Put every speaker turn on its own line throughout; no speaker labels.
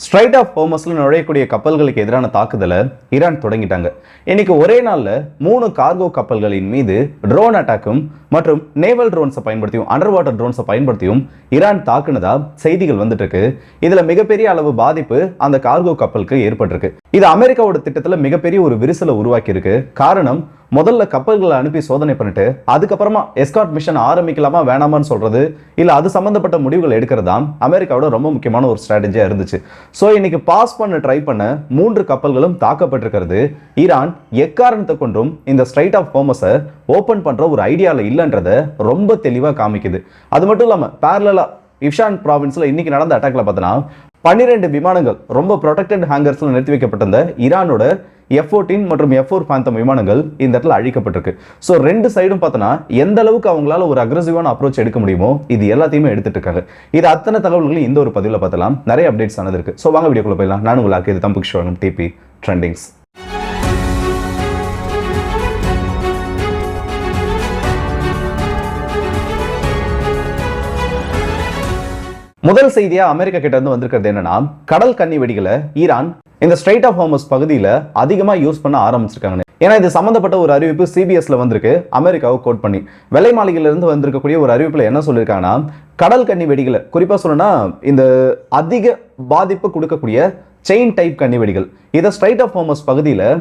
Straight of ஹோர்மஸ்ல நுழையக்கூடிய கப்பல்களுக்கு எதிரான தாக்குதலை Iran தொடங்கிட்டாங்க. இன்னைக்கு ஒரே நாள்ல 3 கார்கோ கப்பல்களின் மீது ட்ரோன் அட்டாக்கும் மற்றும் நேவல் ட்ரோன்ஸை பயன்படுத்தியும் அண்டர் வாட்டர் ட்ரோன்ஸை பயன்படுத்தியும் ஈரான் தாக்குனதா செய்திகள் வந்துட்டு இருக்கு. இதுல மிகப்பெரிய அளவு பாதிப்பு அந்த கார்கோ கப்பலுக்கு ஏற்பட்டிருக்கு. இது அமெரிக்காவோட திட்டத்துல மிகப்பெரிய ஒரு விரிசலை உருவாக்கி இருக்கு. காரணம், முதல்ல கப்பல்களை அனுப்பி சோதனை பண்ணிட்டு அதுக்கப்புறமா எஸ்கார்ட் மிஷன் ஆரம்பிக்கலாமா வேணாமான்னு சொல்றது இல்ல அது சம்பந்தப்பட்ட முடிவுகள் எடுக்கிறதா அமெரிக்காவோட ரொம்ப முக்கியமான ஒரு ஸ்ட்ராட்டஜியா இருந்துச்சு. சோ இன்னைக்கு பாஸ் பண்ண ட்ரை பண்ண 3 கப்பல்களும் தாக்கப்பட்டிருக்கிறது. ஈரான் எக்காரணத்தை கொண்டும் இந்த ஸ்ட்ரைட் ஆஃப் ஹோர்மஸை ஓபன் பண்ற ஒரு ஐடியால இல்லைன்றத ரொம்ப தெளிவா காமிக்குது. அது மட்டும் இல்லாம பேரலா இஷான் ப்ராவின்ஸ்ல இன்னைக்கு நடந்த அட்டாக்ல பார்த்தோன்னா 12 விமானங்கள் ரொம்ப ப்ரொடெக்டட் ஹேங்கர்ஸ்ல நிறுத்தி வைக்கப்பட்டிருந்த ஈரானோட F-14 மற்றும் F-4 Phantom விமானங்கள் இந்த இடத்துல அழிக்கப்பட்டிருக்கு. ஸோ 2 சைடும் பார்த்தோன்னா எந்த அளவுக்கு அவங்களால ஒரு அக்ரெசிவான அப்ரோச் எடுக்க முடியுமோ இது எல்லாத்தையுமே எடுத்துட்டு இருக்காங்க. இது அத்தனை தகவல்களையும் இந்த ஒரு பதிவில் பார்த்தலாம். நிறைய அப்டேட்ஸ் ஆனது இருக்கு. ஸோ வாங்க வீடியோக்குள்ள போயிடலாம். நான் உங்களுக்கு இது தம்பு கிஷோரம் டிபி ட்ரெண்டிங்ஸ். முதல் செய்தியா அமெரிக்கா கிட்ட இருந்து வந்திருக்கிறது என்னன்னா, கடல் கன்னி வெடிகளை ஈரான் இந்த ஸ்ட்ரைட் ஆஃப் ஹோர்மஸ் பகுதியில் அதிகமா யூஸ் பண்ண ஆரம்பிச்சிருக்காங்க. ஏன்னா இது சம்பந்தப்பட்ட ஒரு அறிவிப்பு சிபிஎஸ்ல வந்திருக்கு. அமெரிக்காவை கோட் பண்ணி வெள்ளை மாளிகையில இருந்து வந்திருக்கக்கூடிய ஒரு அறிவிப்புல என்ன சொல்லியிருக்காங்கன்னா, கடல் கன்னி வெடிகளை குறிப்பா சொல்லணும்னா இந்த அதிக பாதிப்பு கொடுக்கக்கூடிய செயின் டைப் கன்னி வெடிகள் இதை ஸ்ட்ரைட் ஆஃப் ஹோர்மஸ் பகுதியில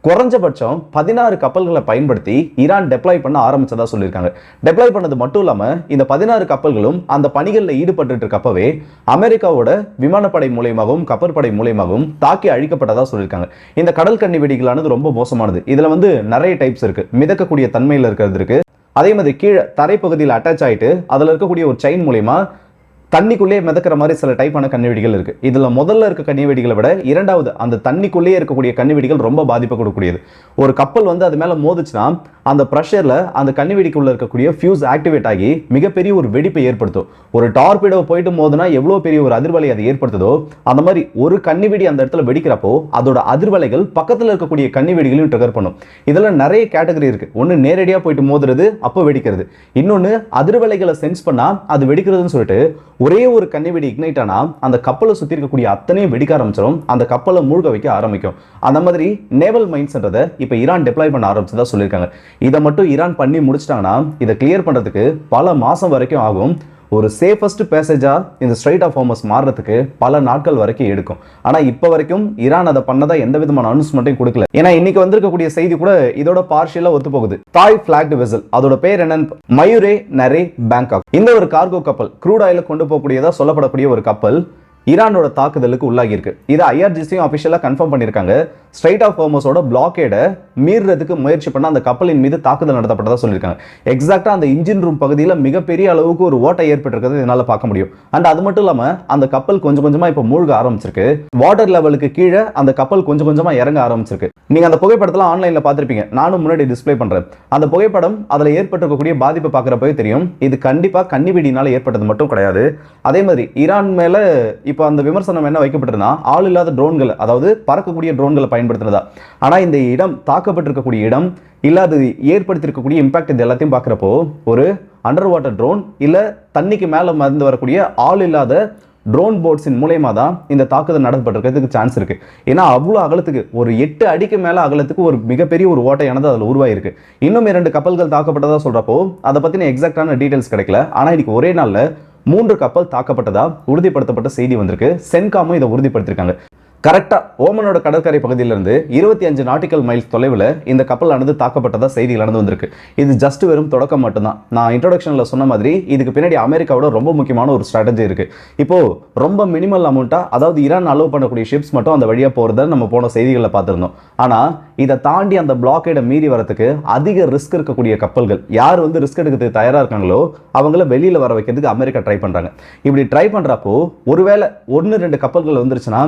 குறைஞ்சபட்சம் 16 கப்பல்களை பயன்படுத்தி ஈரான் டெப்ளாய் பண்ண ஆரம்பிச்சதா சொல்லியிருக்காங்க. டெப்ளாய் பண்ணது மட்டும் இல்லாம இந்த 16 கப்பல்களும் அந்த பணிகளில் ஈடுபட்டு இருக்கப்பவே அமெரிக்காவோட விமானப்படை மூலயமாகவும் கப்பற்படை மூலயமாகவும் தாக்கி அழிக்கப்பட்டதா சொல்லியிருக்காங்க. இந்த கடல் கன்னி வெடிகளானது ரொம்ப மோசமானது. இதுல நிறைய டைப்ஸ் இருக்கு. மிதக்கக்கூடிய தன்மையில் இருக்கிறது இருக்கு. அதே மாதிரி கீழே தரைப்பகுதியில் அட்டாச் ஆயிட்டு அதுல இருக்கக்கூடிய ஒரு செயின் மூலயமா தண்ணிக்குள்ளே மிதக்கிற மாதிரி சில டைப்பான கன்னிவெடிகள் இருக்கு. இதுல முதல்ல இருக்க கன்னிவெடிகளை விட இரண்டாவது அந்த தண்ணிக்குள்ளேயே இருக்கக்கூடிய கன்னிவெடிகள் ரொம்ப பாதிப்பு கொடுக்கக்கூடியது. ஒரு கப்பல் அது மேல மோதுச்சுன்னா அந்த ப்ரெஷர்ல அந்த கன்னிவெடிக்குள்ள இருக்கக்கூடிய ஃபியூஸ் ஆக்டிவேட் ஆகி மிகப்பெரிய ஒரு வெடிப்பை ஏற்படுத்தும். ஒரு டார்பிடோ போயிட்டு மோதுனா எவ்வளவு பெரிய ஒரு அதிர்வலை அதை ஏற்படுத்துதோ அந்த மாதிரி ஒரு கன்னிவெடி அந்த இடத்துல வெடிக்கிறப்போ அதோட அதிர்வலைகள் பக்கத்துல இருக்கக்கூடிய கன்னிவெடிகளையும் ட்ரிகர் பண்ணும். இதுல நிறைய கேட்டகரி இருக்கு. ஒன்னு நேரடியா போயிட்டு மோதுறது அப்போ வெடிக்கிறது, இன்னொன்னு அதிர்வலைகளை சென்ஸ் பண்ணா அது வெடிக்கிறதுன்னு சொல்லிட்டு ஒரே ஒரு கன்னிவெடி இக்னைட் ஆனா அந்த கப்பலை சுத்தி இருக்கக்கூடிய அத்தனையும் வெடிக்க ஆரம்பிச்சிடும். அந்த கப்பலை மூழ்க வைக்க ஆரம்பிக்கும். அந்த மாதிரி நேவல் மைன்ஸ்ன்றதை இப்ப ஈரான் டெப்ளாய் பண்ண ஆரம்பிச்சதா சொல்லியிருக்காங்க. இதை மட்டும் ஈரான் பண்ணி முடிச்சிட்டாங்கன்னா இதை கிளியர் பண்றதுக்கு பல மாசம் வரைக்கும் ஆகும். ஒரு சேஃபஸ்ட் பேசேஜா இந்த ஸ்ட்ரைட் ஆஃப் ஹோர்மஸ் மாறுறதுக்கு பல நாட்கள் வரைக்கும் எடுக்கும். ஆனா இப்ப வரைக்கும் ஈரான் அதை பண்ணதா எந்த விதமான அனௌன்ஸ்மெண்ட்டையும் கொடுக்கல. ஏன்னா இன்னைக்கு வந்திருக்கக்கூடிய செய்தி கூட இதோட பார்ஷியலா ஒத்து போகுது. தாய் பிளாக்டு வெசல் அதோட பேர் என்னன்னு மயூரே நரே பேங்காக். இந்த ஒரு கார்கோ கப்பல் க்ரூட் ஆயில கொண்டு போகக்கூடியதா சொல்லப்படக்கூடிய ஒரு கப்பல் ஈரானோட தாக்குதலுக்கு உள்ளாகி இருக்கு. இதை ஐஆர்ஜிசியும் அபிஷியலா கன்ஃபார்ம் பண்ணிருக்காங்க. ஸ்ட்ரைட் ஆஃப் ஹோர்மஸோட பிளாக்கேட மீறதுக்கு முயற்சி பண்ண அந்த கப்பலின் மீது தாக்குதல் நடத்தப்பட்டதா சொல்லியிருக்காங்க. எக்ஸாக்டா அந்த இன்ஜின் ரூம் பகுதியில் மிகப்பெரிய அளவுக்கு ஒரு ஓட்டை ஏற்பட்டிருக்கிறது என்னால பார்க்க முடியும். அண்ட் அது மட்டும் இல்லாம அந்த கப்பல் கொஞ்சம் கொஞ்சமா இப்ப மூழ்க ஆரம்பிச்சிருக்கு. வாட்டர் லெவலுக்கு கீழே அந்த கப்பல் கொஞ்சம் கொஞ்சமா இறங்க ஆரம்பிச்சிருக்கு. நீங்க அந்த புகைப்படத்துல ஆன்லைன்ல பார்த்திருப்பீங்க. நானும் முன்னாடி டிஸ்பிளே பண்றேன். அந்த புகைப்படம் அதுல ஏற்பட்டிருக்கக்கூடிய பாதிப்பு பார்க்கறப்பவே தெரியும். இது கண்டிப்பா கன்னிவெடினால ஏற்பட்டது மட்டும் கிடையாது. அதே மாதிரி ஈரான் மேல இப்போ அந்த விமர்சனம் என்ன வைக்கப்பட்டிருந்தா ஆள் இல்லாத ட்ரோன்கள், அதாவது பறக்கக்கூடிய ட்ரோன்களை பயன்படுத்தினதா. ஆனா இந்த இடம் தாக்கப்பட்டிருக்கக்கூடிய இடம் இல்ல அது ஏற்படுத்தியிருக்கக்கூடிய இம்பாக்ட் இது எல்லாத்தையும் பார்க்கிறப்போ ஒரு அண்டர் வாட்டர் ட்ரோன் இல்ல தண்ணிக்கு மேல மறந்து வரக்கூடிய ஆள் இல்லாத ட்ரோன் போட்ஸின் மூலயமா தான் இந்த தாக்குதல் நடத்தப்பட்டிருக்கிறதுக்கு சான்ஸ் இருக்கு. ஏன்னா அவ்வளவு அகலத்துக்கு ஒரு 8 அடிக்கு மேல அகலத்துக்கு ஒரு மிகப்பெரிய ஒரு ஓட்டையானது அதில் உருவாயிருக்கு. இன்னும் 2 கப்பல்கள் தாக்கப்பட்டதா சொல்றப்போ அதை பத்தின எக்ஸாக்டான டீடைல்ஸ் கிடைக்கல. ஆனா இன்னைக்கு ஒரே நாள்ல 3 கப்பல் தாக்கப்பட்டதா உறுதிப்படுத்தப்பட்ட செய்தி வந்திருக்கு. சென்காமும் இதை உறுதிப்படுத்திருக்காங்க. கரெக்டா ஓமனோட கடற்கரை பகுதியிலிருந்து 25 நாட்டிக்கல் மைல்ஸ் தொலைவில் இந்த கப்பலானது தாக்கப்பட்டதா செய்திகள் நடந்து வந்திருக்கு. இது ஜஸ்ட் வெறும் தொடக்கம் மட்டும்தான். நான் இன்ட்ரோடக்ஷன்ல சொன்ன மாதிரி இதுக்கு பின்னாடி அமெரிக்காவோட ரொம்ப முக்கியமான ஒரு ஸ்ட்ராட்டஜி இருக்கு. இப்போ ரொம்ப மினிமல் அமௌண்ட்டா, அதாவது ஈரான் அலோவ் பண்ணக்கூடிய ஷிப்ஸ் மட்டும் அந்த வழியா போறத நம்ம போன செய்திகளில் பார்த்திருந்தோம். ஆனா இதை தாண்டி அந்த பிளாக்கேட மீறி வரதுக்கு அதிக ரிஸ்க் இருக்கக்கூடிய கப்பல்கள் யார் ரிஸ்க் எடுக்கிறதுக்கு தயாரா இருக்காங்களோ அவங்கள வெளியில வர வைக்கிறதுக்கு அமெரிக்கா ட்ரை பண்றாங்க. இப்படி ட்ரை பண்றப்போ ஒருவேளை 1-2 கப்பல்கள் வந்துருச்சுன்னா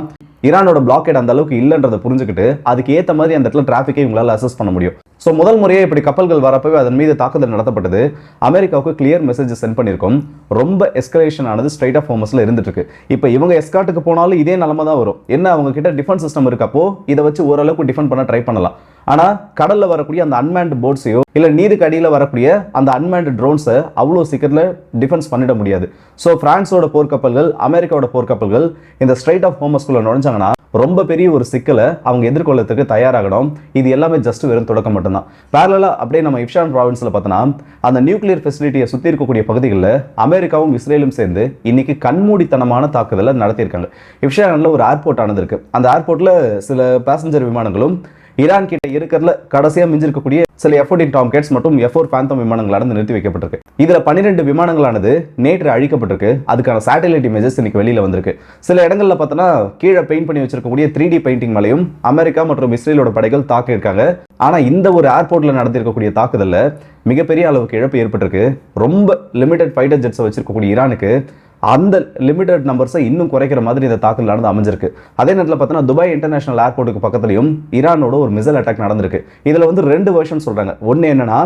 ஈரானோட பிளாக்கேட் அந்த அளவுக்கு இல்லைன்றதை புரிஞ்சுக்கிட்டு அதுக்கு ஏற்ற மாதிரி அந்த இடத்துல டிராஃபிக்கை இவங்களால அசஸ் பண்ண முடியும். ஸோ முதல் முறையே இப்படி கப்பல்கள் வரப்பவே அதன் மீது தாக்குதல் நடத்தப்பட்டது. அமெரிக்காவுக்கு கிளியர் மெசேஜ் சென்ட் பண்ணியிருக்கோம். ரொம்ப எஸ்கலேஷன் ஆனது ஸ்ட்ரைட் ஆஃப் ஹோர்மஸ்ல இருந்துட்டு இருக்கு. இப்போ இவங்க எஸ்கார்ட்டுக்கு போனாலும் இதே நிலைமை தான் வரும். என்ன அவங்க கிட்ட டிஃபென்ஸ் சிஸ்டம் இருக்கப்போ இதை வச்சு ஓரளவுக்கு டிஃபெண்ட் பண்ண ட்ரை பண்ணலாம். ஆனால் கடலில் வரக்கூடிய அந்த அன்மேண்ட் போட்ஸையோ இல்லை நீருக்கு அடியில் வரக்கூடிய அந்த அன்மேண்ட் ட்ரோன்ஸை அவ்வளோ சீக்கிரத்தில் டிஃபென்ஸ் பண்ணிட முடியாது. ஸோ பிரான்ஸோட போர்க்கப்பல்கள், அமெரிக்காவோட போர்க்கப்பல்கள் இந்த ஸ்ட்ரைட் ஆஃப் ஹோர்மஸ்குள்ள நுழைஞ்சாங்கன்னா ரொம்ப பெரிய ஒரு சிக்கலை அவங்க எதிர்கொள்ளத்துக்கு தயாராகணும். இது எல்லாமே ஜஸ்ட் வெறும் தொடக்கம் மட்டும்தான். பேரலா அப்படியே நம்ம இப்ஷான் ப்ராவின்ஸில் பார்த்தோன்னா அந்த நியூக்ளியர் ஃபெசிலிட்டியை சுற்றி இருக்கக்கூடிய பகுதிகளில் அமெரிக்காவும் இஸ்ரேலும் சேர்ந்து இன்னைக்கு கண்மூடித்தனமான தாக்குதலை நடத்தியிருக்காங்க. இப்ஷானில் ஒரு ஏர்போர்ட் ஆனது இருக்கு. அந்த ஏர்போர்ட்டில் சில பேசஞ்சர் விமானங்களும் ஈரான் கிட்ட இருக்கிறதுல கடைசியாக மிஞ்சிருக்கக்கூடிய சில F-14 டாம்கேட்ஸ் மற்றும் F-4 ஃபேந்தம் விமானங்களானது நிறுத்தி வைக்கப்பட்டிருக்கு. இதில் 12 விமானங்களானது நேற்று அழிக்கப்பட்டிருக்கு. அதுக்கான சேட்டலைட் இமேஜஸ் இன்னைக்கு வெளியில் வந்திருக்கு. சில இடங்களில் பார்த்தோன்னா கீழே பெயிண்ட் பண்ணி வச்சிருக்கக்கூடிய 3D பெயிண்டிங் மேலையும் அமெரிக்கா மற்றும் இஸ்ரேலோட படைகள் தாக்கியிருக்காங்க. ஆனால் இந்த ஒரு ஏர்போர்ட்டில் நடந்திருக்கக்கூடிய தாக்குதலில் மிகப்பெரிய அளவுக்கு இழப்பு ஏற்பட்டிருக்கு. ரொம்ப லிமிடெட் ஃபைட்டர் ஜெட்ஸை வச்சிருக்கக்கூடிய ஈரானுக்கு அந்த லிமிடெட் நம்பர்ஸை இன்னும் குறைக்கிற மாதிரி இந்த தாக்குதலானது அமைஞ்சிருக்கு. அதே நேரத்தில் பார்த்தீங்கன்னா துபாய் இன்டர்நேஷனல் ஏர்போர்ட்டுக்கு பக்கத்துலையும் ஈரானோட ஒரு மிசைல் அட்டாக் நடந்திருக்கு. இதில் வந்து 2 வெர்ஷன் சொல்றாங்க. ஒன்று என்னன்னா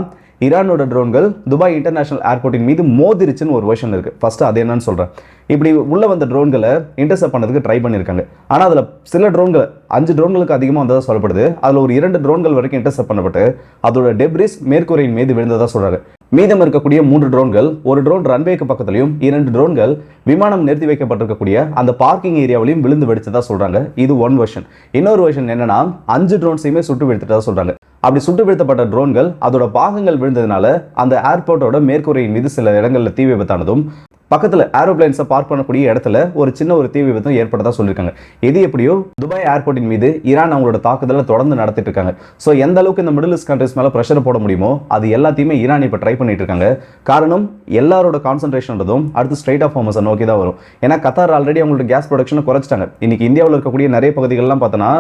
ஈரானோட ட்ரோன்கள் துபாய் இன்டர்நேஷனல் ஏர்போர்ட்டின் மீது மோதிருச்சுன்னு ஒரு வெர்ஷன் இருக்கு. ஃபர்ஸ்ட் அது என்னன்னு சொல்றேன். இப்படி உள்ள வந்த ட்ரோன்களை இன்டர்செப்ட் பண்ணதுக்கு ட்ரை பண்ணியிருக்காங்க. ஆனால் அதில் சில ட்ரோன்கள் 5 ட்ரோன்களுக்கு அதிகமாக வந்ததாக சொல்லப்படுது. அதில் ஒரு 2 ட்ரோன்கள் வரைக்கும் இன்டர்செப்ட் பண்ணப்பட்டு அதோட டெப்ரிஸ் மேற்கூரையின் மீது விழுந்ததாக சொல்றாங்க. மீதம் இருக்கக்கூடிய 3 ட்ரோன்கள், ஒரு ட்ரோன் ரன்வேக்கு பக்கத்துலையும் 2 ட்ரோன்கள் விமானம் நிறுத்தி வைக்கப்பட்டிருக்கக்கூடிய அந்த பார்க்கிங் ஏரியாவிலையும் விழுந்து வெடிச்சதா சொல்றாங்க. இது ஒன் வெர்ஷன். இன்னொரு வெர்ஷன் என்னன்னா 5 ட்ரோன்ஸையுமே சுட்டு வீழ்த்திட்டதா சொல்றாங்க. அப்படி சுட்டு வீழ்த்தப்பட்ட ட்ரோன்கள் அதோட பாகங்கள் விழுந்ததுனால அந்த ஏர்போர்ட்டோட மேற்கூரையின் மீது சில இடங்களில் தீ விபத்தானதும் பக்கத்தில் ஏரோப்ளைன்ஸை பார்க் பண்ணக்கூடிய இடத்துல ஒரு சின்ன ஒரு தீ விபத்தும் ஏற்பட்டதா சொல்லியிருக்காங்க. இது எப்படியோ துபாய் ஏர்போர்ட்டின் மீது ஈரான் அவங்களோட தாக்குதலை தொடர்ந்து நடத்திட்டு இருக்காங்க. ஸோ எந்த அளவுக்கு இந்த மிடில் ஈஸ்ட் கண்ட்ரிஸ் மேலே ப்ரெஷர் போட முடியுமோ அது எல்லாத்தையுமே ஈரான் இப்போ ட்ரை பண்ணிட்டு இருக்காங்க. காரணம் எல்லாரோட கான்சன்ட்ரேஷன்றதும் அடுத்து ஸ்ட்ரைட் ஆஃப் ஹோர்மஸை நோக்கி தான் வரும். ஏன்னா கத்தார் ஆல்ரெடி அவங்களோட கேஸ் ப்ரொடக்ஷனை குறைச்சிட்டாங்க. இன்னைக்கு இந்தியாவில் இருக்கக்கூடிய நிறைய பகுதிகள்லாம் பார்த்தோன்னா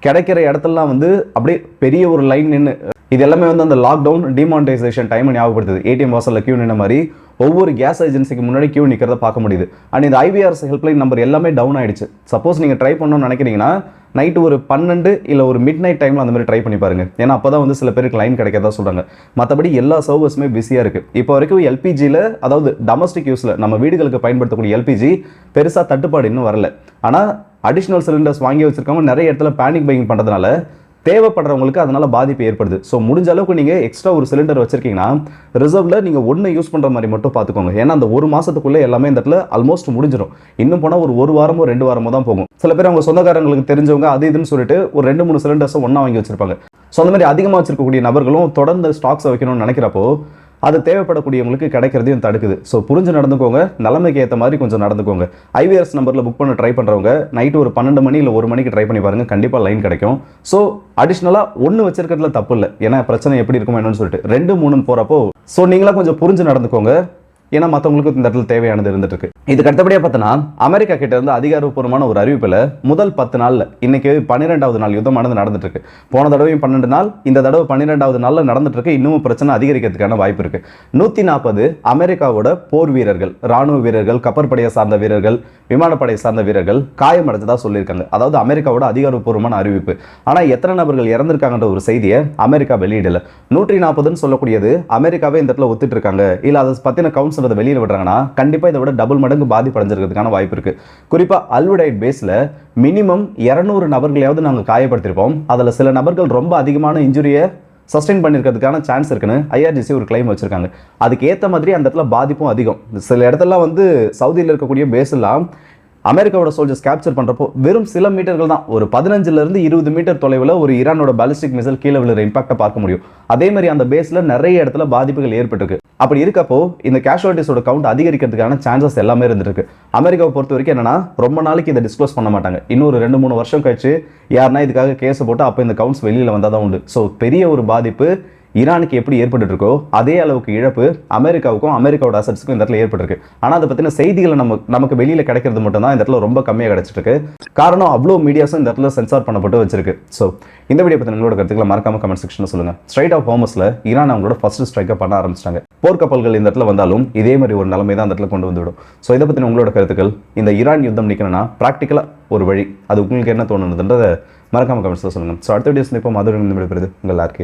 கிடைக்கிற இடத்துலலாம் வந்து அப்படியே பெரிய ஒரு லைன் நின்று இது எல்லாமே வந்து அந்த லாக்டவுன் டிமானிட்டைசேஷன் டைம் ஞாபகப்படுத்துது. ஏடிஎம் வாசலில் கியூ நின்ன மாதிரி ஒவ்வொரு கேஸ் ஏஜென்சிக்கு முன்னாடி கியூ நிற்கிறத பார்க்க முடியுது. அண்ட் இந்த IVRS ஹெல்ப்லைன் நம்பர் எல்லாமே டவுன் ஆயிடுச்சு. சப்போஸ் நீங்கள் ட்ரை பண்ணணும்னு நினைக்கிறீங்கன்னா நைட்டு ஒரு 12 இல்லை ஒரு மிட் நைட் டைமில் அந்த மாதிரி ட்ரை பண்ணி பாருங்க. ஏன்னா அப்போ தான் வந்து சில பேருக்கு லைன் கிடைக்கிறதா சொல்கிறாங்க. மற்றபடி எல்லா சர்வர்ஸுமே பிஸியாக இருக்குது. இப்போ வரைக்கும் LPGயில், அதாவது டொமஸ்டிக் யூஸில் நம்ம வீடுகளுக்கு பயன்படுத்தக்கூடிய LPG பெருசாக தட்டுப்பாடு இன்னும் வரல. ஆனால் அடிஷ்னல் சிலிண்டர்ஸ் வாங்கி வச்சிருக்கவங்க நிறைய இடத்துல பேனிக் பையிங் பண்ணுறதுனால தேவைப்படுறவங்களுக்கு அதனால பாதிப்பு ஏற்படுது. ஸோ முடிஞ்ச அளவுக்கு நீங்கள் எக்ஸ்ட்ரா ஒரு சிலிண்டர் வச்சிருக்கீங்கன்னா ரிசர்வ்ல நீங்கள் ஒன்று யூஸ் பண்ணுற மாதிரி மட்டும் பார்த்துக்கோங்க. ஏன்னா அந்த ஒரு மாதத்துக்குள்ளே எல்லாமே இந்த இடத்துல ஆல்மோஸ்ட் முடிஞ்சிடும். இன்னும் போனால் ஒரு வாரமோ 2 வாரமோ தான் போகும். சில பேர் அவங்க சொந்தக்காரங்களுக்கு தெரிஞ்சவங்க அது இதுன்னு சொல்லிட்டு ஒரு 2-3 சிலிண்டர்ஸை ஒன்றா வாங்கி வச்சிருப்பாங்க. ஸோ அந்த மாதிரி அதிகமாக வச்சிருக்கக்கூடிய நபர்களும் தொடர்ந்து ஸ்டாக்ஸை வைக்கணும்னு நினைக்கிறப்போ அது தேவைப்படக்கூடியவங்களுக்கு கிடைக்கிறதையும் தடுக்குது. ஸோ புரிஞ்சு நடந்துக்கோங்க, நிலைமைக்கு ஏற்ற மாதிரி கொஞ்சம் நடந்துக்கோங்க. IVRS நம்பரில் புக் பண்ண ட்ரை பண்ணுறவங்க நைட்டு ஒரு 12 மணி இல்லை 1 மணிக்கு ட்ரை பண்ணி பாருங்க, கண்டிப்பாக லைன் கிடைக்கும். ஸோ அடிஷ்னலாக ஒன்று வச்சிருக்கிறதுல தப்பு இல்லை. ஏன்னா பிரச்சனை எப்படி இருக்கும் என்னன்னு சொல்லிட்டு 2, 3 போகிறப்போ ஸோ நீங்களாம் கொஞ்சம் புரிஞ்சு நடந்துக்கோங்க. ஏன்னா மற்றவங்களுக்கு இந்த இடத்துல தேவையானது இருந்துட்டு இருக்கு. இதுக்கு அடுத்தபடியாக பார்த்தோன்னா அமெரிக்கா கிட்ட இருந்து அதிகாரப்பூர்வமான ஒரு அறிவிப்பில் முதல் 10 நாளில் இன்னைக்கு 12வது நாள் யுத்தமானது நடந்துட்டு இருக்கு. போன தடவையும் 12 நாள், இந்த தடவை 12வது நாளில் நடந்துட்டு இருக்கு. இன்னும் பிரச்சனை அதிகரிக்கிறதுக்கான வாய்ப்பு இருக்கு. 140 அமெரிக்காவோட போர் வீரர்கள், ராணுவ வீரர்கள், கப்பற்படையை சார்ந்த வீரர்கள், விமானப்படையை சார்ந்த வீரர்கள் காயமடைஞ்சதா சொல்லியிருக்காங்க. அதாவது அமெரிக்காவோட அதிகாரப்பூர்வமான அறிவிப்பு. ஆனால் எத்தனை நபர்கள் இறந்திருக்காங்கன்ற ஒரு செய்தியை அமெரிக்கா வெளியிடல. 140ன்னு சொல்லக்கூடியது அமெரிக்காவே இந்த இடத்துல ஒத்துட்டு இருக்காங்க. இல்லை அதை பற்றின கவுன்சில் வெளியில் விடுறாங்கன்னா கண்டிப்பாக இதை விட டபுள் மடங்கு பாதிப்படைஞ்சிருக்கிறதுக்கான வாய்ப்பு இருக்கு. குறிப்பாக அல்வுடைட் பேஸில் மினிமம் 200 நபர்களையாவது நாங்கள் காயப்படுத்திருப்போம். அதில் சில நபர்கள் ரொம்ப அதிகமான இன்ஜுரியை சஸ்டெயின் பண்ணியிருக்கிறதுக்கான சான்ஸ் இருக்குன்னு IRGC ஒரு கிளைம் வச்சிருக்காங்க. அதுக்கு ஏற்ற மாதிரி அந்த இடத்துல பாதிப்பும் அதிகம். சில இடத்துல வந்து சவுதியில் இருக்கக்கூடிய பேஸ் எல்லாம் அமெரிக்காவோட சோல்ஜர்ஸ் கேப்சர் பண்ணுறப்போ வெறும் சில மீட்டர்கள் தான், ஒரு 15 to 20 மீட்டர் தொலைவில் ஒரு ஈரானோட பாலிஸ்டிக் மிசைல் கீழே விழுற இம்பாக்டை பார்க்க முடியும். அதே மாதிரி அந்த பேஸில் நிறைய இடத்துல பாதிப்புகள் ஏற்பட்டிருக்கு. அப்படி இருக்கப்போ இந்த கேஷுவாலிட்டிஸோட கவுண்ட் அதிகரிக்கிறதுக்கான சான்சஸ் எல்லாமே இருந்திருக்கு. அமெரிக்காவை பொறுத்த வரைக்கும் என்னன்னா ரொம்ப நாளைக்கு இதை டிஸ்க்ளோஸ் பண்ண மாட்டாங்க. இன்னொரு 2-3 வருஷம் கழிச்சு யாருன்னா இதுக்காக கேஸை போட்டு அப்போ இந்த கவுண்ட்ஸ் வெளியில் வந்தால் தான் உண்டு. ஸோ பெரிய ஒரு பாதிப்பு ஈரானுக்கு எப்படி ஏற்பட்டு இருக்கோ அதே அளவுக்கு இழப்பு அமெரிக்காவுக்கும் அமெரிக்காவோட அசட்ஸுக்கும் இந்த இடத்துல ஏற்பட்டிருக்கு. ஆனால் அதை பற்றின செய்திகளை நமக்கு வெளியில் கிடைக்கிறது மட்டும் தான் இந்த இடத்துல ரொம்ப கம்மியாக கிடைச்சிட்டு இருக்கு. காரணம் அவ்வளோ மீடியாஸும் இந்த இடத்துல சென்சார் பண்ணப்பட்டு வச்சிருக்கு. ஸோ இந்த வீடியோ பற்றி உங்களோட கருத்துக்களை மறக்காம கமெண்ட் செக்ஷனில் சொல்லுங்க. ஸ்ட்ரைட் ஆஃப் ஹோர்மஸில் ஈரான் அவங்களோட ஃபர்ஸ்ட் ஸ்ட்ரைக்கை பண்ண ஆரம்பிச்சிட்டாங்க. போர்க்கப்பல்கள் இந்த இடத்துல வந்தாலும் இதே மாதிரி ஒரு நிலைமை தான் இந்த இடத்துல கொண்டு வந்துவிடும். ஸோ இதை பற்றின உங்களோட கருத்துக்கள், இந்த ஈரான் யுத்தம் நிற்கணும்னா ப்ராக்டிக்கலாக ஒரு வழி, அது உங்களுக்கு என்ன தோணுதுன்றதை மறக்காம கமெண்ட்ஸில் சொல்லுங்கள். ஸோ அடுத்த வீடியோஸ் இப்போ மதுரை விடைபெறுது உங்கள் RK.